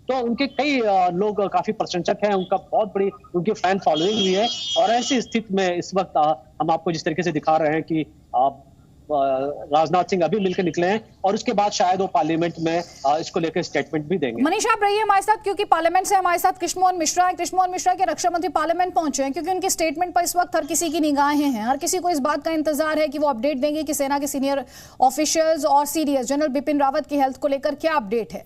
तो उनके कई लोग काफी प्रशंसक हैं, उनका बहुत बड़ी उनकी फैन फॉलोइंग भी है। और ऐसी स्थिति में इस वक्त हम आपको जिस तरीके से दिखा रहे हैं कि राजनाथ सिंह अभी मिलकर निकले हैं और उसके बाद शायद वो पार्लियामेंट में इसको लेकर स्टेटमेंट भी देंगे। मनीष, आप रहिए हमारे साथ, क्योंकि पार्लियामेंट से हमारे साथ कृष्णमोहन मिश्रा है। कृष्णमोहन मिश्रा के रक्षा मंत्री पार्लियामेंट पहुंचे हैं, क्योंकि उनके स्टेटमेंट पर इस वक्त हर किसी की निगाहें हैं। हर किसी को इस बात का इंतजार है कि वो अपडेट देंगे कि सेना के सीनियर ऑफिशियल्स और सीडीएस जनरल बिपिन रावत की हेल्थ को लेकर क्या अपडेट है।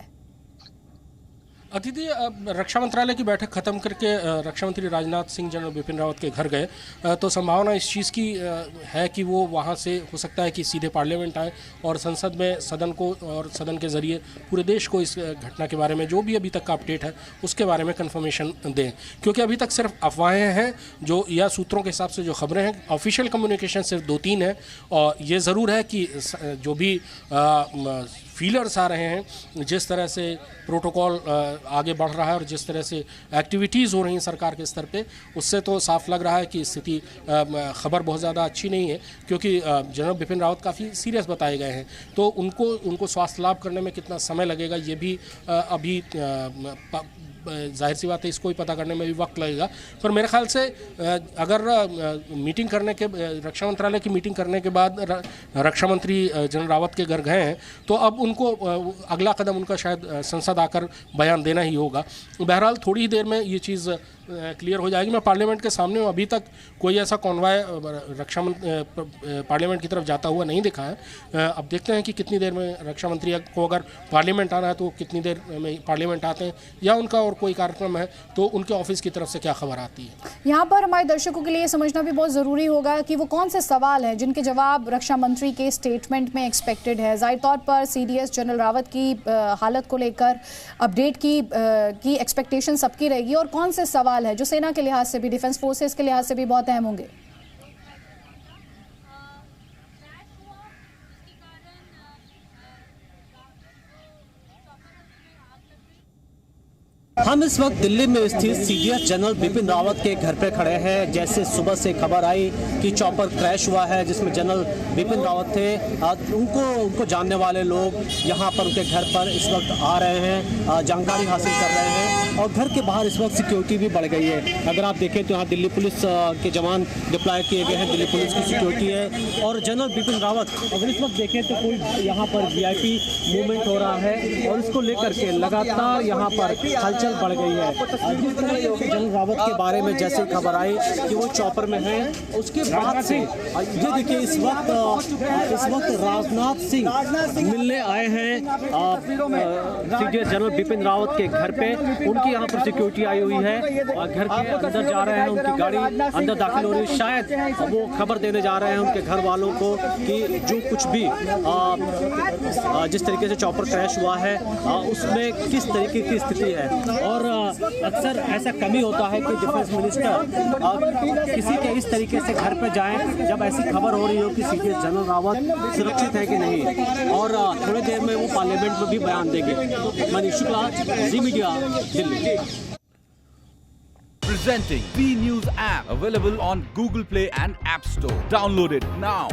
अतिथि रक्षा मंत्रालय की बैठक खत्म करके रक्षा मंत्री राजनाथ सिंह जनरल बिपिन रावत के घर गए, तो संभावना इस चीज़ की है कि वो वहाँ से हो सकता है कि सीधे पार्लियामेंट आए और संसद में सदन को और सदन के ज़रिए पूरे देश को इस घटना के बारे में जो भी अभी तक का अपडेट है उसके बारे में कंफर्मेशन दें। क्योंकि अभी तक सिर्फ अफवाहें हैं जो, या सूत्रों के हिसाब से जो खबरें हैं, ऑफिशियल कम्युनिकेशन सिर्फ 2-3 है। और ये ज़रूर है कि जो भी फीलर्स आ रहे हैं, जिस तरह से प्रोटोकॉल आगे बढ़ रहा है और जिस तरह से एक्टिविटीज़ हो रही हैं सरकार के स्तर पे, उससे तो साफ लग रहा है कि स्थिति खबर बहुत ज़्यादा अच्छी नहीं है। क्योंकि जनरल बिपिन रावत काफ़ी सीरियस बताए गए हैं, तो उनको स्वास्थ्य लाभ करने में कितना समय लगेगा ये भी अभी जाहिर सी बात है, इसको ही पता करने में भी वक्त लगेगा। पर मेरे ख्याल से अगर मीटिंग करने के, रक्षा मंत्रालय की मीटिंग करने के बाद रक्षा मंत्री जनरल रावत के घर गए हैं, तो अब उनको अगला कदम उनका शायद संसद आकर बयान देना ही होगा। बहरहाल थोड़ी ही देर में ये चीज़ क्लियर हो जाएगी। मैं पार्लियामेंट के सामने हूँ, अभी तक कोई ऐसा कॉन्वॉय पार्लियामेंट की तरफ जाता हुआ नहीं दिखा है। अब देखते हैं कि कितनी देर में रक्षा मंत्री को अगर पार्लियामेंट आना है तो कितनी देर में पार्लियामेंट आते हैं, या उनका और कोई कार्यक्रम है तो उनके ऑफिस की तरफ से क्या खबर आती है। यहाँ पर हमारे दर्शकों के लिए समझना भी बहुत ज़रूरी होगा कि वो कौन से सवाल हैं जिनके जवाब रक्षा मंत्री के स्टेटमेंट में एक्सपेक्टेड है। ज़ाहिर तौर पर सीडीएस जनरल रावत की हालत को लेकर अपडेट की एक्सपेक्टेशन सबकी रहेगी, और कौन से सवाल है जो सेना के लिहाज से भी, डिफेंस फोर्सेस के लिहाज से भी बहुत अहम होंगे। हम इस वक्त दिल्ली में स्थित सीडीएस जनरल बिपिन रावत के घर पे खड़े हैं। जैसे सुबह से खबर आई कि चॉपर क्रैश हुआ है जिसमें जनरल बिपिन रावत थे, उनको जानने वाले लोग यहाँ पर उनके घर पर इस वक्त आ रहे हैं, जानकारी हासिल कर रहे हैं। और घर के बाहर इस वक्त सिक्योरिटी भी बढ़ गई है। अगर आप देखें तो यहाँ दिल्ली पुलिस के जवान डिप्लॉय किए गए हैं, दिल्ली पुलिस की सिक्योरिटी है। और जनरल बिपिन रावत, अगर इस वक्त देखें तो कोई यहाँ पर वीआईपी मूवमेंट हो रहा है और इसको लेकर के लगातार यहाँ पर हलचल बढ़ गई है। जनरल रावत के बारे में जैसे खबर आई कि वो चॉपर में है, उसके बाद से ये देखिए इस वक्त राजनाथ सिंह मिलने आए हैं सीडीएस जनरल बिपिन रावत के घर पे। उनकी यहाँ पर सिक्योरिटी आई हुई है और घर के अंदर जा रहे हैं, उनकी गाड़ी अंदर दाखिल हो रही है। शायद वो खबर देने जा रहे हैं उनके घर वालों को कि जो कुछ भी जिस तरीके से चॉपर क्रैश हुआ है उसमें किस तरीके की स्थिति है। और अक्सर ऐसा कमी होता है कि डिफेंस मिनिस्टर किसी के इस तरीके से घर पर जाएं जब ऐसी खबर हो रही हो कि सीडीएस जनरल रावत सुरक्षित है कि नहीं। और थोड़ी देर में वो पार्लियामेंट में भी बयान देंगे। Manish Shukla, Zee media, Delhi. Presenting B News app, available on Google Play and App Store. Download it now.